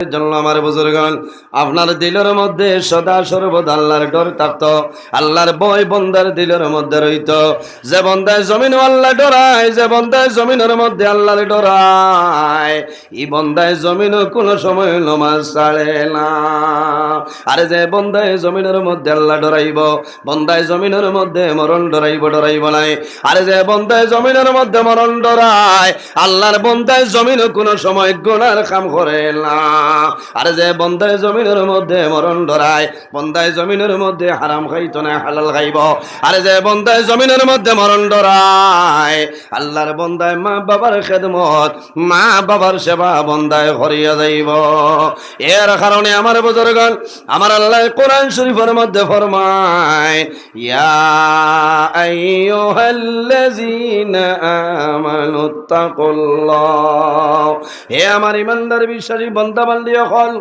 জন্য আমার বুজুর্গণ আপনার দিলের মধ্যে সদা সর্বদা আল্লাহর ডর থাকতো, আল্লাহর ভয় বন্দার দিলের মধ্যে রইত। যে বন্দায় জমিন আল্লাহ ডরায়, যে বন্দায় জমিনের মধ্যে আল্লাহর ডরায়, এই বন্দায় জমিন কোনো সময় নমাজ ছাড়ে না। আরে যে বন্দায় জমিনের মধ্যে আল্লাহ ডরাইব, বন্দায় জমিনের মধ্যে মরণ ডরাইব নাই। আরে যে বন্দায় জমিনের মধ্যে মরণ ডরায়, আল্লাহর বন্দায় জমিন কোনো সময় গুনার কাম করে না। আরে যে বন্দায় জমিনের মধ্যে মরণ ডরায়, বন্দায় জমিনের মধ্যে হারাম খাইতো না হালাল খাইব। আরে যে বন্দায় জমিনের মধ্যে মরণ ডরায়, আল্লাহর বন্দায় মা বাবার খেদমত, মা বাবার সেবা বন্দায় করিয়া যাইব। এর কারণে আমার বুজুর্গণ, আমার আল্লাহ কোরআন শরীফের মধ্যে ফরমায়, ইয়া আইয়ুহাল্লাযীনা আমানুত্তাকুল্লাহ, হে আমার ইমানদার বিশ্বাসী বান্দা বান্দি হল,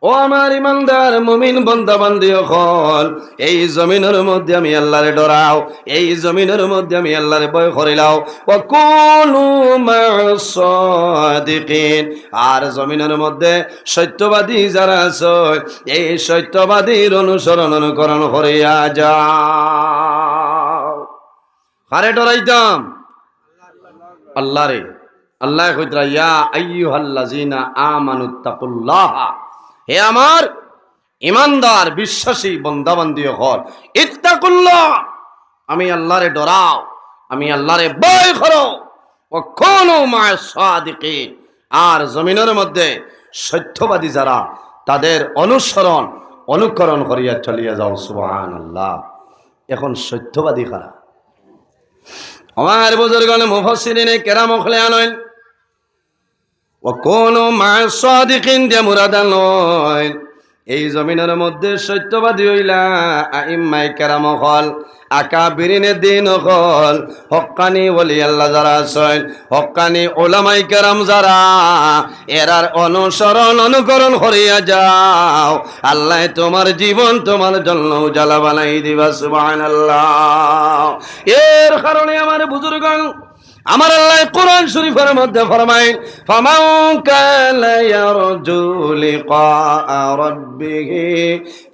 ও আমার ইমানদার মুমিন বান্দা বান্দি হল, এই জমিনের মধ্যে আমি আল্লাহরে ডরাও, এই জমিনের মধ্যে আমি আল্লাহরে ভয় করিলাও। ওয়া কুনু মা'আস সাদিকিন, আর জমিনের মধ্যে সত্যবাদী যারা আছে, এই সত্যবাদীর অনুকরণ করিয়া যাও। কারে ডরাইতাম? আল্লাহরে। আল্লাহ কইতরা, ইয়া আইয়ুহাল্লাযীনা আমানুত্তাকুল্লাহ, হে আমার ইমানদার বিশ্বাসী বান্দা বান্দি হল, ইত্তাকুল্লাহ, আমি আল্লাহরে ডরাও, আমি আল্লাহরে ভয় করো। ওয়া কুনু মা'আস সাদিকিন, আর জমিনের মধ্যে সত্যবাদী যারা, তাদের অনুকরণ করিয়া চলিয়া যাও। সুবহানাল্লাহ। এখন সত্যবাদী কারা? আমার বুজুর্গণ মুফাসসিরিনে কেরাম হলে আনেন, ও কোন মা'আস সাদিকিন দিয়ে মুরাদ নয়, এই জমিনের মধ্যে সত্যবাদী হইলা আইম্মায়ে কেরাম হল, আকাবিরিনে দিন হল, হক্কানি ওলি আল্লাহ যারা আছেন, হক্কানি উলামায়ে কেরাম যারা, এরার অনুকরণ করিয়া যাও। আল্লাহ তোমার জীবন তোমার জন্য উজালা বানাই দিবা। সুবহানাল্লাহ। এর কারণে আমার বুজুর্গণ, আমার আল্লাহ কোরআন শরীফের মধ্যে ফরমায়, ফামান কানা ইয়ারজু লিকা রাব্বিহি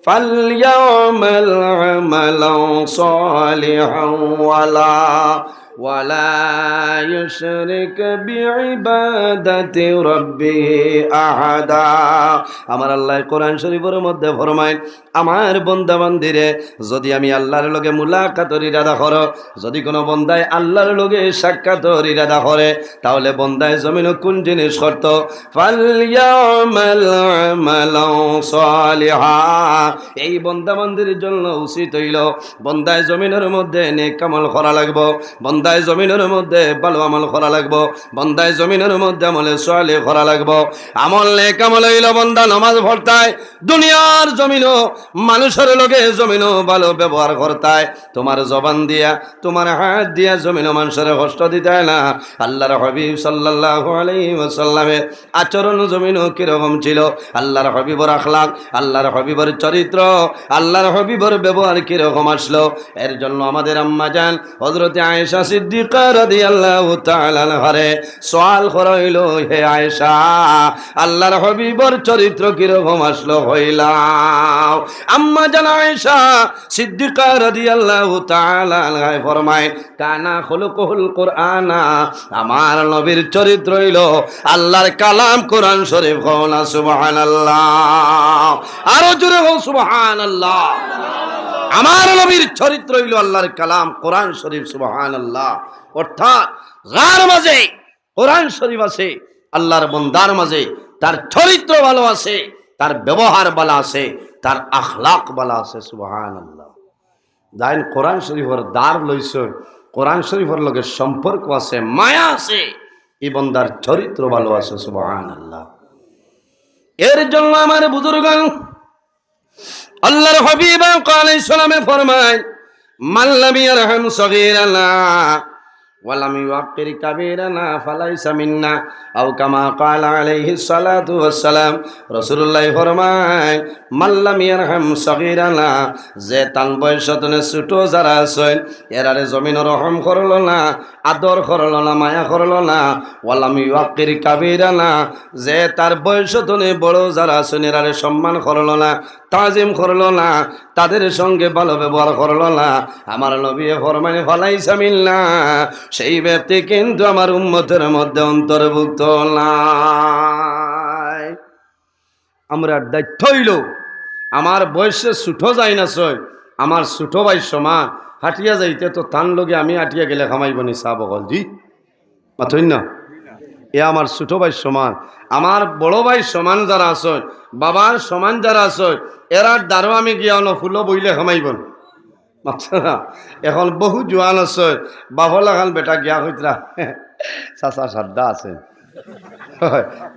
ফালইয়ামাল আমালান সালিহান ওয়ালা ইউশরিক বিইবাদাতি রাব্বিহি আহাদা। আমার আল্লাহ কোরআন শরীফের মধ্যে ফরমায়, আমার বান্দা বান্দিরে যদি আমি আল্লাহর লগে মুলাকাতের ইরাদা করো, যদি কোনো বন্দায় আল্লাহর লগে সাক্ষাতের ইরাদা করে, তাহলে বন্দায় জমিনে কোন জিনিস করত? ফালইয়ামাল আমালান সালিহা, এই বন্দা বান্দির জন্য উচিত হইল বন্দায় জমিনের মধ্যে নেক আমল করা লাগবো, বন্দায় জমিনের মধ্যে ভালো আমল করা লাগবো, বন্দায় জমিনের মধ্যে আমলে সালেহ করা লাগবো। আমল নেক আমল হইল বন্দা নামাজ পড়তায়, দুনিয়ার জমিনও মানুষের লগে জমিনও ভালো ব্যবহার করতায়, তোমার জবান দিয়া তোমার হাত দিয়া জমিনও মানুষের কষ্ট দিতায় না। আল্লাহর হাবিব সাল্লাল্লাহু আলাইহি ওয়াসাল্লামের আচরণ জমিনও কিরকম ছিল, আল্লাহর হাবিবর আখলাক, আল্লাহর হাবিবর চরিত্র, আল্লাহর হাবিবর ব্যবহার কিরকম আসলো। এর জন্য আমাদের আম্মা জান হযরতে আয়েশা সিদ্দিকা রাদিয়াল্লাহু তাআলা আনহারে সওয়াল করা হইল, হে আয়েশা, আল্লাহর হাবিবর চরিত্র কিরকম আসলো হইলাও। আম্মা জান আয়েশা সিদ্দিকা রাদিয়াল্লাহু তাআলা আনহা ফরমায়, কানা খুলুকুল কুরআনা, আমার নবীর চরিত্র হইল আল্লাহর কালাম কোরআন শরীফ। কওনা সুবহানাল্লাহ, আরো জোরে বল সুবহানাল্লাহ। আমার নবীর চরিত্র হইল আল্লাহর কালাম কোরআন শরীফ। সুবহানাল্লাহ। অর্থাৎ যার মাঝে কোরআন শরীফ আছে, আল্লাহর বান্দার মাঝে তার চরিত্র ভালো আছে, তার ব্যবহার ভালো আছে, তার আখলাক ভালো আছে। সুবহানাল্লাহ। যাইন কোরআন শরীফের দ্বার লইছ, কোরআন শরীফের লগে সম্পর্ক আছে, মায়া আছে, এই বান্দার চরিত্র ভালো আছে। সুবহানাল্লাহ। এর জন্য আমার বুজুর্গণ, আল্লাহর হাবিব আলাইহিস সালামে ফরমায়, মান লাম ইয়ারহাম সগীরানা ওয়ালাম ইউআক্কির কাবীরানা ফালাইসা মিন্না আও কামা ক্বালা আলাইহিস সালাতু ওয়াসসালাম। রাসূলুল্লাহ ফরমায় মাল্লাম ইয়ারহাম সগীরানা, যে তান বয়সতনে ছোট যারা আছে এরারে জমিন রহম করল না, আদর করল না, মায়া করল না। ওয়ালাম ইউআক্কির কাবীরানা, যে তার বয়সতনে বড় যারা আছে এরারে সম্মান করল না, তাজিম করল না, তাদের সঙ্গে ভালো ব্যবহার করল না। আমার নবী ফরমানে ফালাইসা মিন্না, সেই ব্যক্তি কিন্তু আমার উম্মতের মধ্যে অন্তর্ভুক্ত নাই। আমরা দায়িত্ব হইল আমার বয়সে ছুটো যাই না ছয়, আমার ছোটো ভাই সমান হাঁটিয়া যাইতে তো তান লগে আমি হাঁটিয়া গেলে খামাইব নি চা বকল জি মাথই না। এ আমার ছোটো ভাই সমান, আমার বড় ভাই সমান যারা আছে, বাবার সমান যারা আছে, এরার দ্বারও আমি গিয়া ফুলো বইলে খামাইব না। এখন বহু জোয়ান আছে, বাফলা খান বেটা গিয়া হইতরা চাচা শ্রদ্ধা আছে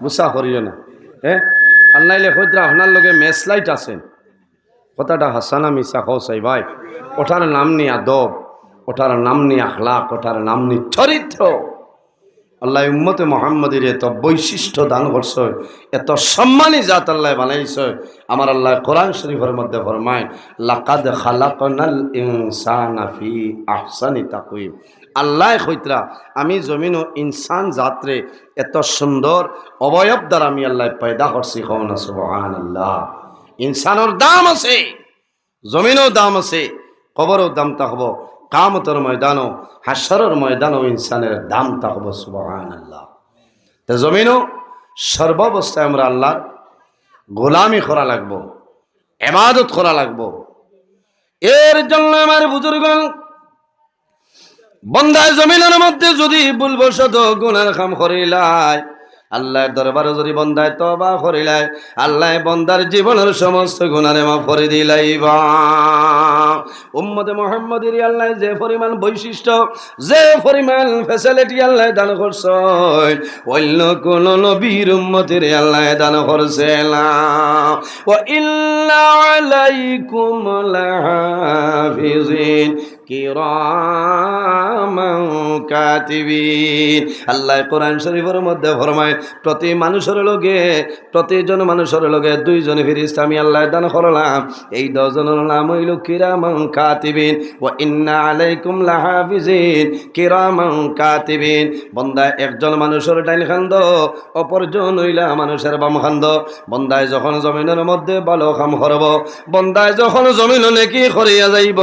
গুসা করিও না আর নাইলে হইতরা আপনার লগে মেস লাইট আছে। কথাটা হাসানা মিশা চাই ভাই। ওটার নাম নি আদব, ওটার নাম নি আখলাক, ওটার নাম নি চরিত্র। আল্লাহ উম্মতে মুহাম্মাদের এত বৈশিষ্ট্য দান করছে, এত সম্মানী জাত আল্লাহ বানাইছে। আমার আল্লাহ কোরআন শরীফের মধ্যে ফরমায় লাকাদ খালাকনাল ইনসানা ফি আহসানি তাকওয়িম। আল্লাহ কইতরা আমি জমিন ও ইনসান জাতরে এত সুন্দর অবয়ব দ্বারা আমি আল্লাহ পয়দা করছি। কওনা সুবহানাল্লাহ। ইনসানের দাম আছে, জমিনও দাম আছে, কবরও দাম থাকবো, কামতের ময়দানও হাসরের ময়দানও ইনসানের দাম থাকবো। সুবহানাল্লাহ। তো জমিনও সর্বাবস্থায় আমরা আল্লাহর গোলামি করা লাগবো, ইবাদত করা লাগবো। এর জন্য আমার বুজুর্গ বন্দায় জমিনের মধ্যে যদি ভুলবশত গুনার কাম করিলাই, আল্লাহর দরবারে যদি বন্দায় তওবা করিলাই, আল্লাহ বন্দার জীবনের সমস্ত গুনারে মাফ করে দিলাইবা। উম্মতে মুহাম্মাদের আল্লাহ যে পরিমাণ বৈশিষ্ট্য, যে পরিমাণ ফ্যাসিলিটি আল্লাহ দান করছে, অন্য কোন নবীর উম্মতের আল্লাহ দান করছে না। ওয়া ইন্না আলাইকুম লাহাফিজিন কিরামান কাতিবিন। আল্লাহ কোরআন শরীফের মধ্যে ফরমায় প্রতি মানুষের লগে, প্রতিজন মানুষের লগে দুইজন ফেরেশতা আমি আল্লাহ দান করলাম। এই 10 জনের নাম হইল কিরামান কাতিবিন। ওয়া ইন্না আলাইকুম লাহাফিজিন কিরামান কাতিবিন। বান্দা একজন মানুষের ডাইন খান্দ, অপরজন হইলা মানুষের বাম খান্দ। বন্দায় যখন জমিনের মধ্যে ভালো কাম করব, বন্দায় যখন জমিন নেকি করিয়া যাইব,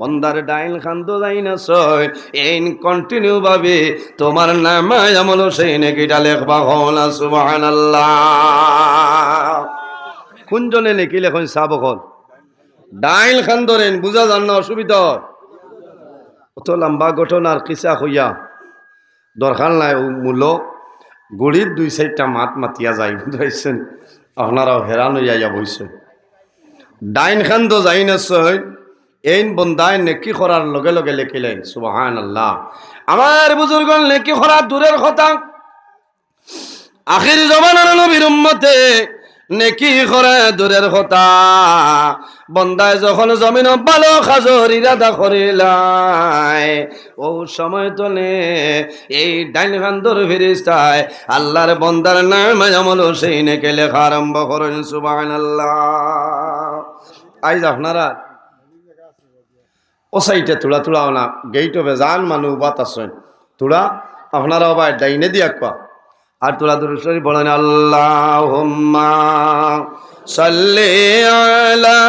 বন্দার ডাইন খান্দ যাই না ছয় এই কন্টিনিউ ভাবে তোমার নামায় আমল সেই নেকিটা লেখবা। হলা সুবহানাল্লাহ। কোনজনে নেকি লেখন চাব কল ডাইল খান ধরেন, বুঝা যান না অসুবিধা। অত লম্বা ঘটনার কিসা হইয়া দরকার নাই। মূল গুড়ির 2-4টা মাত মাতিয়া যায়, বুঝাইছেন? আপনারাও হেরান হইয়া বইছেন। ডাইন খান তো যাই না ছয় এই বন্দায় নেকি করার লগে লগে লেখিলেন। সুবহানাল্লাহ। আমার বুজুর্গ নেকি করা দূরের কথা, আখির জমানার নবীর উম্মতে নেকি করা দূরের কথা। বন্দায় যখন জমিন ভালো কাজের ইরাদা করিলাই, ও সময় তোলে এই ডাইন খান্দর ফেরেশতায় আল্লাহর বন্দার নাম আমল সেই নেকি লেখা আরম্ভ করেন। সুবহানাল্লাহ। আইজ আপনারা ও সাইটে তুলা তুলাও না, গেইট বেজান মানুষ বাত আছেন, তুলা আপনারা আবার ডাইনে দিয়া কোয়া আর তুলা দূর শরীফ বলেন আল্লাহুম্মা সাল্লি আলা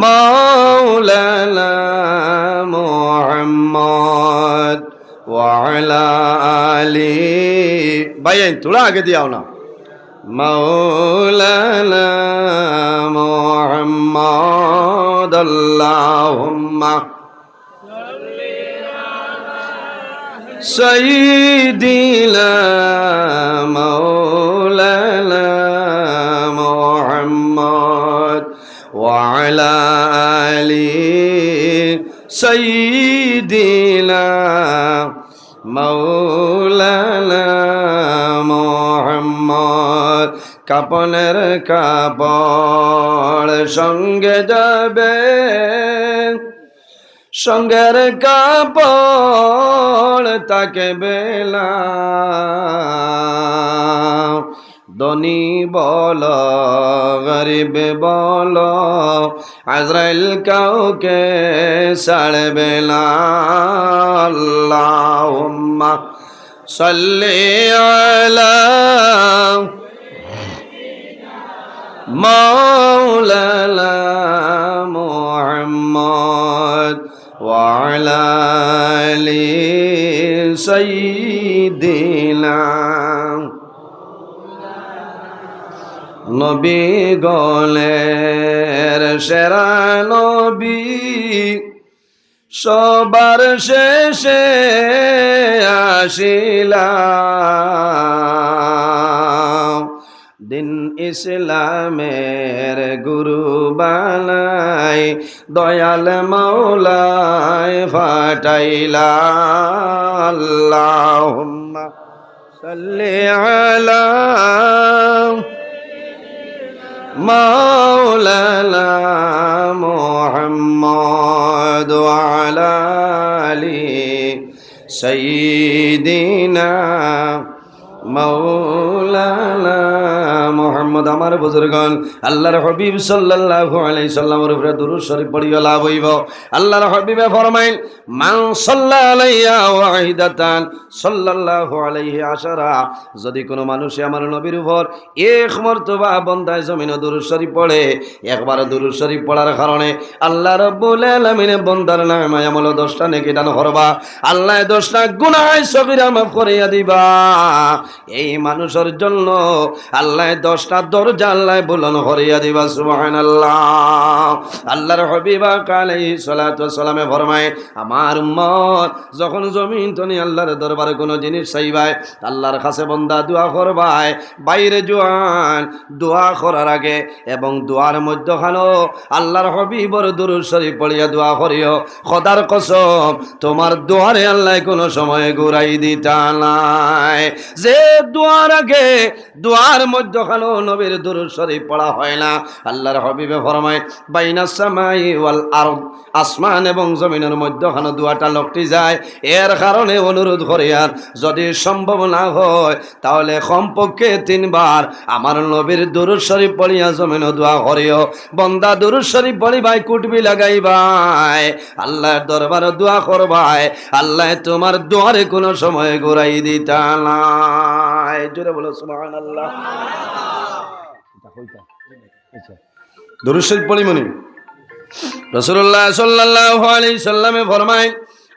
মাওলানা মুহাম্মদ ওয়া আলা আলি। ভাই তুলা আগে দিয়াও না। মাওলানা মুহাম্মদ আল্লাহুম্মা সাইয়্যিদিনা মাওলানা মুহাম্মদ ওয়া আলা আলি সাইয়্যিদিনা মাওলানা মুহাম্মদ। কাপনের কাপড় সঙ্গে যাবে, সঙ্গের কাপড় তাকে বেলা ধনী বল গরিব বল আজরাইল কাউকে ছাড়বে না আল্লাহুম্মা সাল্লি আলা মাওলানা মুহাম্মদ ওয়া আলা আলি সাইয়্যিদিনা নবী গলের সেরা নবী সবার শেষে আসিলা দিন ইসলামের গুরু বানাই দয়াল মাওলায় ফাটাইলা আল্লাহুম্মা সাল্লি আলা মাওলানা মুহাম্মদ ওয়া আলা আলি সাইয়্যিদিনা মাওলানা মুহাম্মদ। আমার বুজুর্গণ, আল্লাহর হাবিব সাল্লাল্লাহু আলাইহি সাল্লামের উপরে দুরূদ শরীফ পড়িয়া লাভ হইব। আল্লাহর হাবিবে ফরমাইল, মান সাল্লা আলাইয়া ওয়াহিদাতান সাল্লাল্লাহু আলাইহি আশারা। যদি কোনো মানুষে আমার নবীর উপর এক মর্তবা বন্দায় জমিনে দুরূদ শরীফ পড়ে, একবার দুরূদ শরীফ পড়ার কারণে আল্লাহ রাব্বুল আলামিন বন্দার নামে আমল 10টা নেকি দান করবা, আল্লাহ 10টা গুনাহ সগীরা মাফ করিয়া দিবা। এই মানুষের জন্য আল্লাহ 10টা দরজা আল্লাহ বুলন্দ করিয়া দিবা। সুবহানাল্লাহ। আল্লাহর হাবিব আলাইহিস সালাতু ওয়াস সালামে ফরমায়, আমার উম্মত যখন জমিন তনি আল্লাহর দরবারে কোনো জিনিস চাইবাই, আল্লাহর কাছে বান্দা দোয়া করবাই, বাইরে জোয়ান দোয়া করার আগে এবং দোয়ার মধ্যখানো আল্লাহর হাবিবর দুরূদ শরীফ পড়িয়া দোয়া করিও। খোদার কসম, তোমার দোয়ারে আল্লাহ কোনো সময় ঘুরাই দিতা নাই। যে দোয়ার আগে দোয়ার মধ্যখানো নবীর দুরূদ শরীফ পড়া হয় না, আল্লাহর হাবিবে ফরমায়, বাইনাস সামাই ওয়াল আরদ, আসমান এবং জমিনের মধ্যখানো দোয়াটা লটকে যায়। এর কারণে অনুরোধ করি, আর যদি সম্ভব না হয় তাহলে কমপক্ষে 3 বার আমার নবীর দুরূদ শরীফ পড়িয়া জমিনে দোয়া করিও। বন্দা দুরূদ শরীফ পড়িবাই, কুটবি লাগাইবাই, আল্লাহর দরবারে দোয়া করবাই, আল্লাহ তোমার দোয়ারে কোনো সময় ঘুরাই দিতা নাই। জোরে বলো সুবহানাল্লাহ। দুরূদ শরীফ পড়ি মনি রাসূলুল্লাহ সাল্লাল্লাহু আলাইহি সাল্লামে ফরমায়,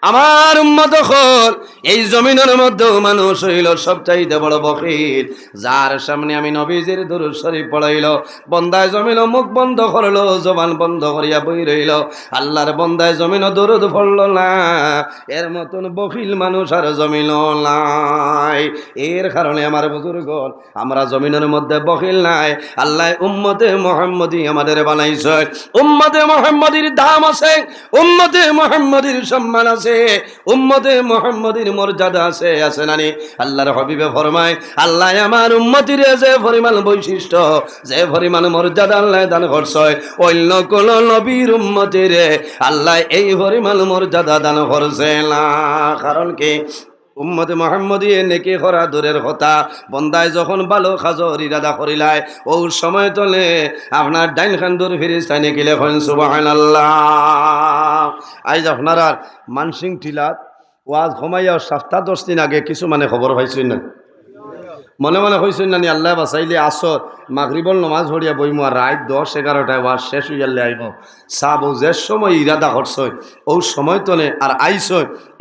আমার উম্মত হল এই জমিনের মধ্যে মানুষ হইল সবচাইতে বড় বখিল, যার সামনে আমি নবীজির দুরূদ শরীফ পড়াইল, বন্দায় জমিন মুখ বন্ধ করলো, জবান বন্ধ করিয়া বই রইল, আল্লাহর বন্দায় জমিন দুরূদ পড়ল না, এর মতন বখিল মানুষ আর জমিন নাই। এর কারণে আমার বুজুর্গ, আমরা জমিনের মধ্যে বখিল নাই। আল্লাহ উম্মতে মুহাম্মদী আমাদের বানাইছে, উম্মতে মুহাম্মদীর দাম আছে, উম্মতে মুহাম্মদীর সম্মান আছে, উম্মতে মুহাম্মদীর মর্যাদা আছে, আছে নানি? আল্লাহর হাবিবে ফরমায়, আল্লাহ আমার উম্মতির যে পরিমাণ বৈশিষ্ট্য, যে পরিমাণ মর্যাদা আল্লাহ দান করছে, অন্য কোন নবীর উম্মতির আল্লাহ এই পরিমাণ মর্যাদা দান করছে না। কারণ কি? উম্মতে মুহাম্মদী নেকি করা দূরের কথা, বন্দায় যখন ভালো কাজর ইরাদা করিলায়, ও সময় তলে আপনার ডাইন খান্দুর ফিরিস্তায় নেকি লেখন সুবহানাল্লাহ। আজ আপনার আর মানসিং টিলাত ওয়াজ ঘমাইয়া 7-10 দিন আগে কিছু মানে খবর পাইছেন না, মনে মনে হয়েছেন না, আল্লাহ বাসাইলে আসর মাগরিবল নমাজ ভরিয়া বইমু, আর রাত 10-11টায় ওয়াজ শেষ হইয়ালে আইব সাব। যে সময় ইরাদা করছে ও সময় তলে আর আইস,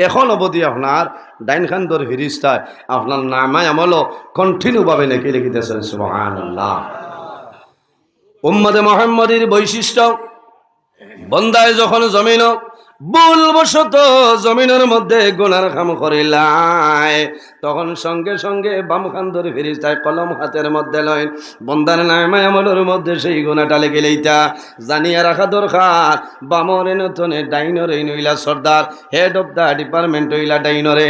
এখন অবধি আপনার ডাইন খান্দর ফিরিস্তায় আপনার নামায় আমলও কন্টিনিউভাবে নাকি লিখিতেছেন সুবহানাল্লাহ। উম্মতে মুহাম্মদীর বৈশিষ্ট্য, বন্দায় যখন জমিন ভুলবশত জমিনের মধ্যে গুনার কাম করিলায়, তখন সঙ্গে সঙ্গে বাম কান ধরে ফেরেশতায় কলম হাতের মধ্যে লয়, বন্দার নামে আমলের মধ্যে সেই গুণাটা লেগে লইতা জানিয়া রাখা দরকার। বামরে নতনে ডাইনর এই নইলা সর্দার, হেড অফ দ্য ডিপার্টমেন্ট হইলা ডাইনরে।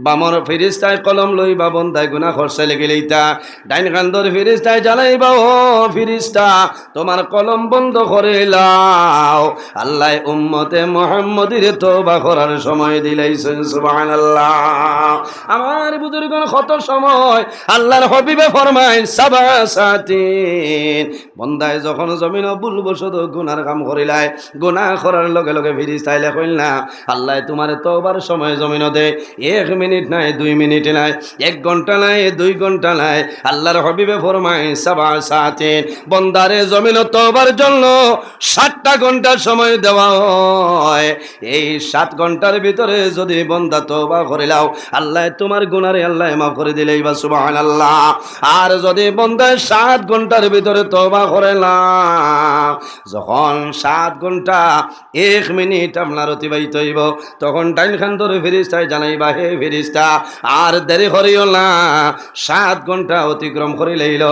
বামর ফেরেশতায় কলম লইবা বন্দায় গুনাহ করছে লেগে লইতা, ডাইন কান ধরে ফেরেশতায় জ্বালাইবা, ও ফেরেশতা তোমার কলম বন্ধ করে লাও, আল্লাহ উম্মতে মুহাম্মদির তওবা করার সময় দিলাইছেন। সুবহানাল্লাহ। আমার বুজুর্গণ কত সময় আল্লাহর হাবিবে ফরমায় সাবাসাতিন, বন্দায় যখন জমিন ভুলবশত গুনার কাম করিলায়, গুনাহ করার লগে লগে ফেরেশতায় লেখইল না আল্লাহ তোমার তওবার সময় জমিন দে 1 মিনিট নাই 2 মিনিট নাই 1 ঘন্টা নাই 2 ঘন্টা নাই। আল্লাহর হাবিবে ফরমায় সাবাসাতিন, বন্দারে জমিন তওবার জন্য 7টা ঘন্টা সময় দেওয়া হয়। এই 7 ঘন্টার ভিতরে যদি বন্দা তওবা করিলাও আল্লাহ তোমার গুনারে আল্লাহ মাফ করে দিলেই বা সুবহানাল্লাহ। আর যদি বন্দা 7 ঘন্টার ভিতরে তওবা করে না, যখন 7 ঘন্টা 1 মিনিট আপনার অতিবাহিত হইব, তখন ডাইন খান ধরে ফেরেশতায় জানাইবা, হে ফেরেশতা আর দেরি করিও না, 7 ঘন্টা অতিক্রম করে লইল,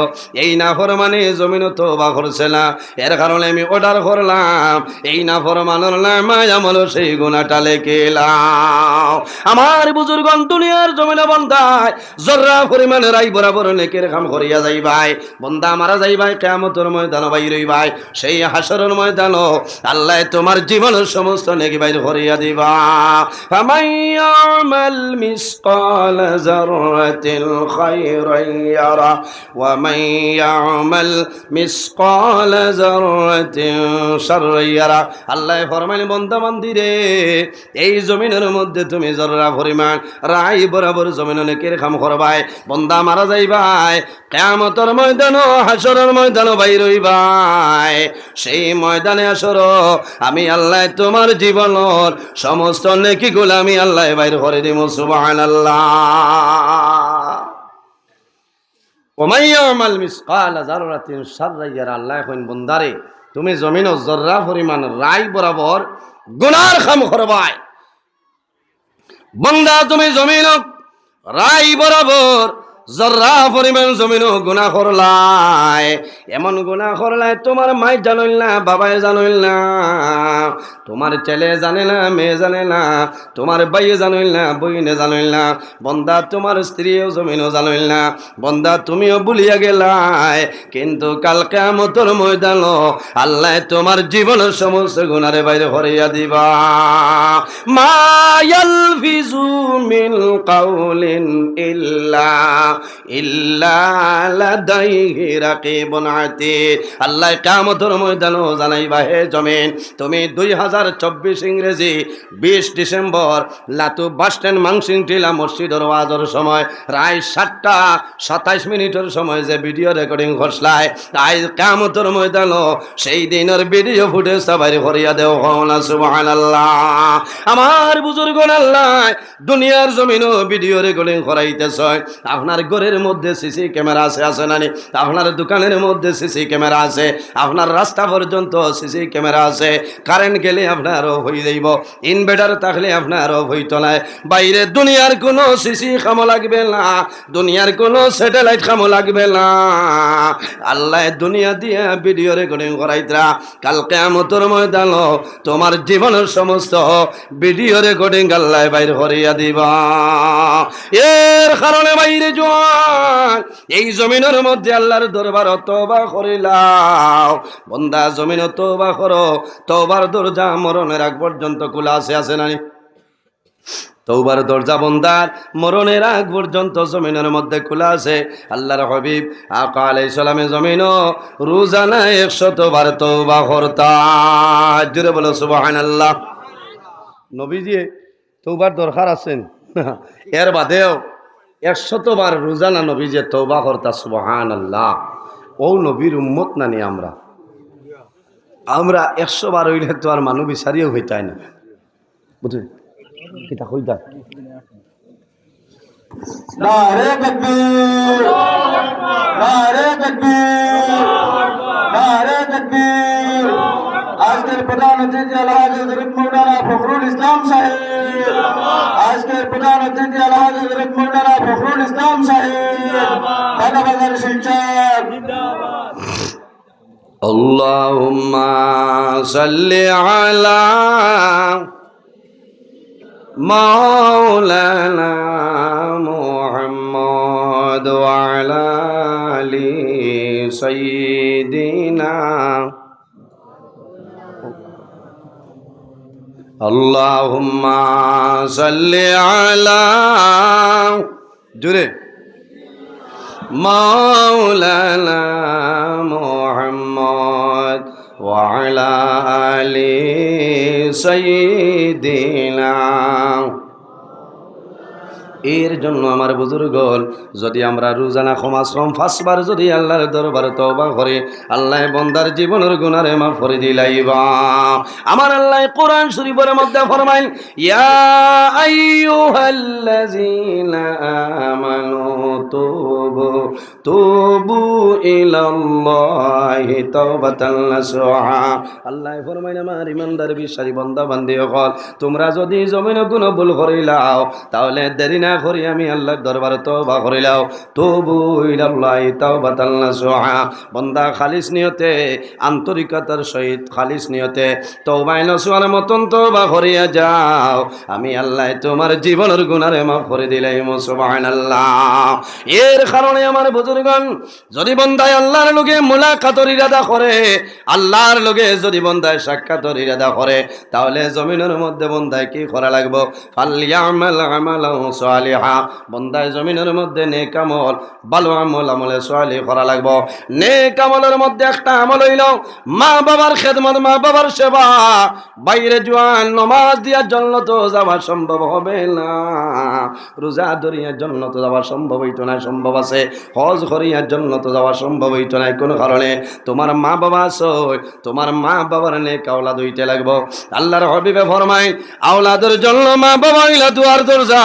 এই নাফরমানে জমিন তওবা করছে না, এর কারণে আমি অর্ডার করলাম এই নাফরমানের নামায় আমল সেই গুনাহটা লেখেলাও। আমার বুজুর্গণ দুনিয়ার জমিনে বন্দায় জররা পরিমাণে রাই বরাবর নেকের কাম করিয়া যাইবাই, বন্দা মারা যাইবাই কিয়ামতের ময়দানে বাইর হইবাই, সেই হাসরের ময়দানে আল্লাহ তোমার জীবনের সমস্ত নেকি বাইর করিয়া দিবা। ফামাইয়ামাল মিসকাল যাররাতিল খায়রান ইয়ারা ওয়া মাইয়ামাল মিসকাল যাররাতিন শাররান ইয়ারা। আল্লাহ ফরমাইলেন বান্দা বান্দিরে এই জমিনের মধ্যে তুমি জররা পরিমাণ রাই বরাবর জমিনে নেকের কাম করবাই, বন্দা মারা যাইবাই কিয়ামতের ময়দানে হাসরের ময়দানে বাইর হইবাই, সেই ময়দানে হাসর আমি আল্লাহ তোমার জীবনের সমস্ত নেকিগুলো আমি আল্লাহ বাইর করে দিব। সুবহানাল্লাহ। ওমাইয়ামাল মিসকাল যাররাতিন শাররান ইয়ারা, আল্লাহ কইন বন্দারে তুমি জমিনে জররা পরিমাণ রাই বরাবর গুনার কাম করবাই, বন্দা তুমি জমিন রাই বরাবর জররা পরিমাণ জমিন গুনাহ করলাই, এমন গুনাহ করলাই তোমার মাই জানইল না, বাবাই জানইল না, তোমার ছেলে জানে না, মেয়ে জানে না, তোমার ভাই জানইল না, বইনে জানইল না, বন্দা তোমার স্ত্রীও জমিনও জানইল না, বন্দা তুমিও ভুলিয়া গেলাই, কিন্তু কাল কিয়ামতের ময়দানে আল্লাহ তোমার জীবনের সমস্ত গুনারে বাইরে করিয়া দিবা। মা ইয়ালফিজু মিন কাউলিন ইল্লা লাদাইহি রাকিবুন আতীদ। আল্লাহ কিয়ামতের ময়দানে জানাইবা, হে জমিন তুমি 2024 ইংরেজি 20 ডিসেম্বর লাতু বাস স্ট্যান্ড মাংসিং টিলা মসজিদের ওয়াজের সময় রায় 7টা 27 মিনিটের সময় যে ভিডিও রেকর্ডিং করছলাই, তাই কিয়ামতের ময়দানে সেই দিনের ভিডিও ফুটেজ বাইরে করিয়া দেও। না সুবহানাল্লাহ। আমার বুজুর্গণ আল্লাহ দুনিয়ার জমিনও ভিডিও রেকর্ডিং করাইতেছ, আপনার ঘরের মধ্যে সিসি ক্যামেরা আছে, আছে না? আপনার দোকানের মধ্যে সিসি ক্যামেরা আছে, আপনার রাস্তা পর্যন্ত সিসি ক্যামেরা আছে, কারেন্ট গেলে আপনার অফ হয়ে যাইব, ইনভার্টার থাকলে আপনার অফ হইতো না। বাইরে দুনিয়ার কোনো সিসি কামো লাগবে না, দুনিয়ার কোনো স্যাটেলাইট কামো লাগবে না, আল্লাহ দুনিয়া দিয়ে ভিডিও রেকর্ডিং করাইতরা, কাল কিয়ামতের ময়দানে তোমার জীবনের সমস্ত ভিডিও রেকর্ডিং আল্লাহ বাইর করিয়া দিবা। এর কারণে বাইরে জোয়ান এই জমিনের মধ্যে আল্লাহর দরবার তওবা করিলাও, বন্দা জমিন তওবা করো, তওবার দরজা মরণের আগ পর্যন্ত খোলা আছে, আছে না? তওবার দরজা বন্দার মরণের আগ পর্যন্ত জমিনের মধ্যে খোলা আছে। আল্লাহর হাবিব আকা আলাইহিস সালামে জমিনও রোজানা 100 বার তওবা করতা। জোরে বলো সুবহানাল্লাহ। নবীজি তওবার দরকার আছেন, এর বাদেও 100 বার রোজানা নবীজি তওবা করতা। সুবহানাল্লাহ। ও নবীর উম্মত নানি আমরা 100 বার হইলে তো আর মানুষ বিচারিও হইতাই না, বুঝলেন? কিতা হইতা নারে তাকবীর, নারে তাকবীর, নারে তাকবীর। আজকের প্রধান প্রধান অতিথি আলহাজ হযরত মাওলানা ফখরুল ইসলাম সাহেব, আজকের প্রধান অতিথি আলহাজ হযরত মাওলানা ফখরুল ইসলাম সাহেব, বাগাবাজার শিলচর। আল্লাহুম্মা সাল্লি আলা মাওলানা মুহাম্মদ ওয়া আলা আলি সাইয়্যিদিনা আল্লাহুম্মা সাল্লি আলা জুরে মাওলানা মুহাম্মদ ওয়া আলা আলি সাইয়্যিদিনা। এর জন্য আমার বুজুর্গণ, যদি আমরা রোজানা ক্ষমাশ্রম 5 বার যদি আল্লাহর দরবারে তওবা করি, আল্লাহ বান্দার জীবনের গুনাহে মাফ করে দিলাইবা। আমার আল্লাহ কোরআন শরীফের মধ্যে ফরমায়, ইয়া আইয়ুহাল্লাযীনা আমানু তুবু ইলাল্লাহি তাওবাতান নাসুহা। আল্লাহ ফরমায়, আমার ইমানদার বিশ্বাসী বান্দা বান্দি হল, তোমরা যদি জমিনে কোনো ভুল করিলাও, তাহলে দেরি না করি আমি আল্লাহর দরবারে তওবা করিলাও। তুবু ইলাল্লাহি তাওবাতান নাসুহা। বান্দা খালিস নিয়তে, আন্তরিকতার সহিত খালিস নিয়তে তওবা নাসুহার মতন তওবা করিয়া যাও, আমি আল্লাহ তোমার জীবনের গুনাহে মাফ করে দিলাম। সুবহানাল্লাহ। এর কারণে আমার বুজুর্গণ, যদি বান্দায় আল্লাহর লগে মুলাকাতের ইরাদা করে, আল্লাহর লগে যদি বান্দায় সাক্ষাতের ইরাদা করে, তাহলে জমিনের মধ্যে বান্দায় কি করা লাগবে? ফালইয়ামাল আমালান সালিহা। বান্দায় জমিনের মধ্যে নেক আমল, ভালো আমল, আমলে সালিহ করা লাগবে। নেক আমলের মধ্যে একটা আমল হইল মা বাবার খেদমত, মা বাবার সেবা। বাইরে জোয়ান নামাজ দিয়ার জন্য তো যাওয়া সম্ভব হবে না, রোজা ধরিয়ার জন্য তো যাওয়া সম্ভব হইতো না, সম্ভব আছে। হজ করিয়ার জন্য তো যাওয়া সম্ভব হইতো না কোনো কারণে। তোমার মা বাবা আছে, তোমার মা বাবার নেক আওলাদ হইতে লাগবো। আল্লাহর হাবিবে ফরমায়, আওলাদের জন্য মা বাবা হইলা দুয়ার দরজা,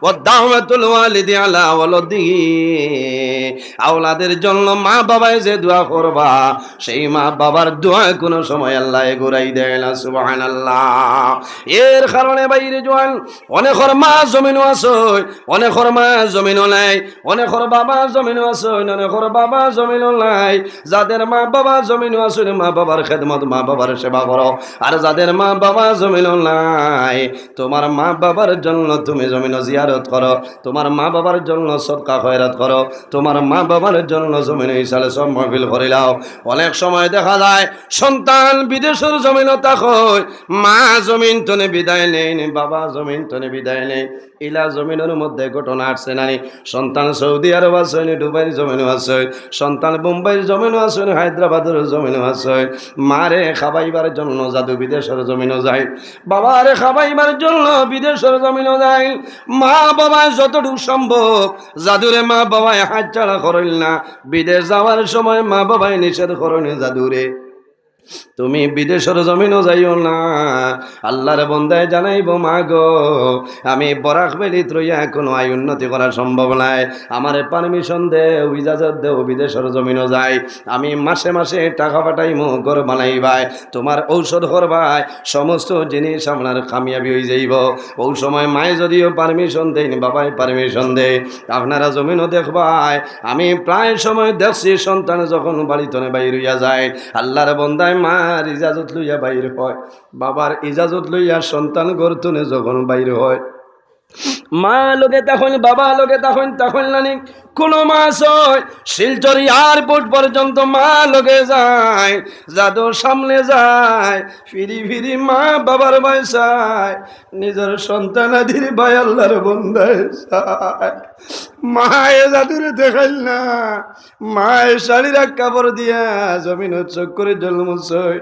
ও দাওয়াতুল ওয়ালিদি আলা ওয়ালাদিহি। আওলাদের জন্য মা বাবায় যে দোয়া করবা, সেই মা বাবার দোয়া কোনো সময় আল্লাহ ঘুরাই দেয় না। সুবহানাল্লাহ। এর কারণে বাইরে জোয়ান, অনেকের মা জমিনও আছে, অনেকের মা জমিনও নাই, অনেকের বাবা জমিনও আছে, অনেকের বাবা জমিনও নাই। যাদের মা বাবা জমিনও আছে, মা বাবার খেদমত, মা বাবার সেবা করো। আর যাদের মা বাবা জমিনও নাই, তোমার মা বাবার জন্য তুমি জমিনও জিয়ারত করো, তোমার মা বাবার জন্য সদকা খয়রাত করো, তোমার মা বাবার জন্য জমিনে ইসালে সব মাহফিল করিলাও। অনেক সময় দেখা যায় সন্তান বিদেশের জমিনও থাকয়, মা জমিন তনে বিদায় নেই, বাবা জমিন তনে বিদায় নেই। ইলা জমিনের মধ্যে ঘটনা আসছে নানি। সন্তান সৌদি আরব আছে, দুবাইয়ের জমিনও আছে, সন্তান মুম্বাইয়ের জমিনও আছে, হায়দ্রাবাদের জমিনও আছে। মারে খাবাইবার জন্য জাদু বিদেশের জমিনও যায়, বাবারে খাবাইবার জন্য বিদেশের জমিনও যায়। মা বাবায় যতটুকু সম্ভব জাদুরে মা বাবায় হাত ছাড়া করেন না। বিদেশ যাওয়ার সময় মা বাবায় নিষেধ করেন, জাদুরে তুমি বিদেশের জমিনও যাইও না। আল্লাহর বন্দায় জানাইব, মা গো আমি বরাক বেলিত রইয়া কোনো আয় উন্নতি করা সম্ভব নাই, আমারে পারমিশন দে, ইজাজত দে, বিদেশের জমিনও যাই। আমি মাসে মাসে টাকা পাঠাইমু, ঘর বানাইবাই, তোমার ঔষধ করবাই, সমস্ত জিনিস আপনার কামিয়াবি হয়ে যাইব। ওই সময় মায়ে যদিও পারমিশন দেয়নি, বাবাই পারমিশন দেয়, আপনারা জমিনও দেখবাই। আমি প্রায় সময় দেখছি সন্তান যখন বাড়িতনে বাইর হইয়া যায়, আল্লাহর বন্দায় মার ইজাজত লইয়া বাইর হয়, বাবার ইজাজত লইয়া সন্তান গর্তনে যখন বাইর হয়, মা লোকে তখন, বাবা লোকে তখন, তখন নানি কোনো মাস হয় শিলচর এয়ারপোর্ট পর্যন্ত মা লোকে যায়, যাদু সামনে যায়, ফিরি ফিরি মা বাবার বয়সায়, নিজের সন্তানাদির ভাই আল্লাহর বন্দায় যায়। মায়ে জাদুরে দেখাইল না, মায়ের শাড়ির এক কাপড় দিয়া জমিন চোখ করে জন্মছয়।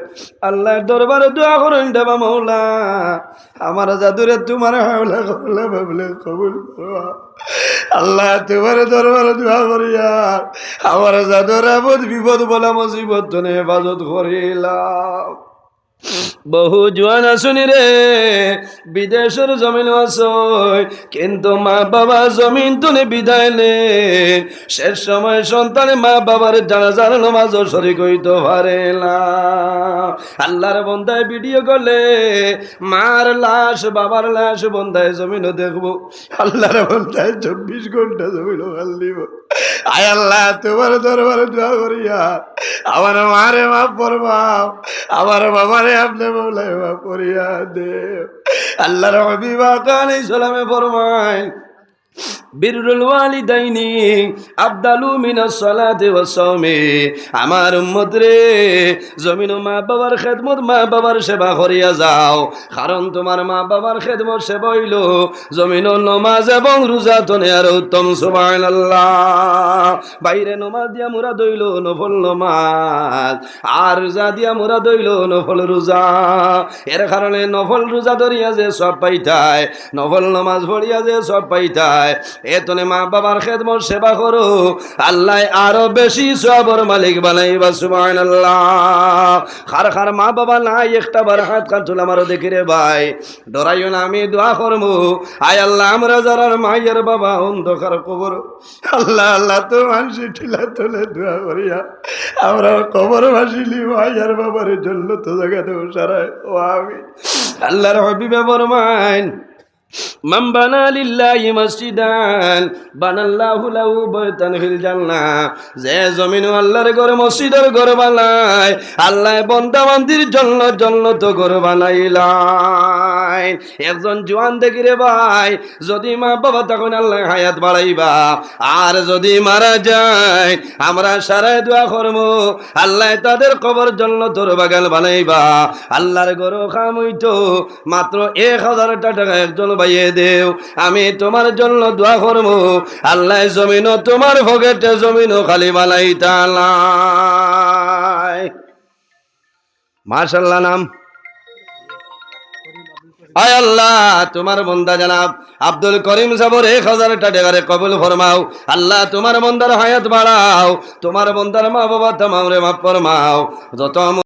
আল্লাহর দরবারে দোয়া করেন, দেবা মৌলা আমার জাদুরে তোমার হাওলা করলে ভাবলে কবুল করো। আল্লাহ তোমার দরবারে দোয়া করিয়া আমার জাদুর আপদ বিপদ বলা মুসিবত হেফাজত করিলাম। বহু জোয়ান আসুনি রে বিদেশের জমিন আসয় কিন্তু মা বাবা জমিন তুলে বিদায় নে শেষ সময় সন্তানে মা বাবার জানাজার নামাজও শরীক হইতে পারে না। আল্লাহর বন্দায় ভিডিও করলে মার লাশ বাবার লাশ বন্দায় জমিনও দেখবো, আল্লাহর বন্দায় 24 ঘন্টা জমিনও ভাল দিব। আয় আল্লাহ তোমার দরবারে দোয়া করিয়া আমার মারে মাফ ফরমাও, আমার বাবারে আপনি মৌলায় মাফ করিয়া দে। আল্লাহর হাবিব আলাইহিস সালামে ফরমায় বিররুল ওয়ালিদাইনি আফদালু মিনাস সালাতি ওয়াস সাওমি। আমার উম্মত রে জমিন মা বাবার খেদমত মা বাবার সেবা করিয়া যাও, কারণ তোমার মা বাবার খেদমত সেবা হইল জমিন নমাজ এবং রোজা তনে আর উত্তম। সুবহানাল্লাহ। বাইরে নমাজ দিয়া মুরাদ হইল নফল নমাজ, আর রোজা দিয়া মুরাদ হইল নফল রোজা। এর কারণে নফল রোজা ধরিয়া যে সব পাইতায়, নফল নমাজ পড়িয়া যে সব পাইতায়, এতনে মা বাবার খেদমত সেবা করো, আল্লাহ আরো বেশি সবর মালিক বানাইবা। সুবহানাল্লাহ। খার খার মা বাবা নাই একটা বার হাত কান তুলে আমারও দেখি রে ভাই, ডরাইও না, আমি দোয়া করবো। আয় আল্লাহ আমরা যারা মায়ের বাবা অন্ধকার কবর, আল্লাহ আল্লাহ তো মানসি ঠিলা তুলে দোয়া করিয়া আমরা কবর ভাসিলি মায়ের বাবার জন্য তো জায়গাতে সারায় ও আমি। আল্লাহর হাবিবে ফরমান মান বানা লিল্লাহি মসজিদান বানাল্লাহু লাহু বাইতান ফিল জান্নাহ। যে জমিন আল্লাহর ঘর মসজিদের ঘর বানায়, আল্লাহ বান্দা বান্দির জন্য জান্নাত ঘর বানাইলাই। একজন জওয়ান দেখি রে ভাই, যদি মা বাবা তখন আল্লাহ হায়াত বাড়াইবা, আর যদি মারা যায় আমরা সারাই দোয়া করব আল্লাহ তাদের কবর জান্নাতের বাগান বানাইবা। আল্লাহর ঘর কাম হইতো মাত্র 1000 টাকা একজন বাইয়ে দেও, আমি তোমার জন্য দোয়া করব আল্লাহ জমিন তোমার পকেটে জমিন খালি বানাইতালাই। মাশাআল্লাহ। নাম আয় আল্লাহ তোমার বন্দা জনাব আব্দুল করিম সাহেবের 1000 টাকা কবুল ফরমাও। আল্লাহ তোমার বন্দার হায়াত বাড়াও, তোমার বন্দার মা বাবা তামাম রে মাফ ফরমাও। যত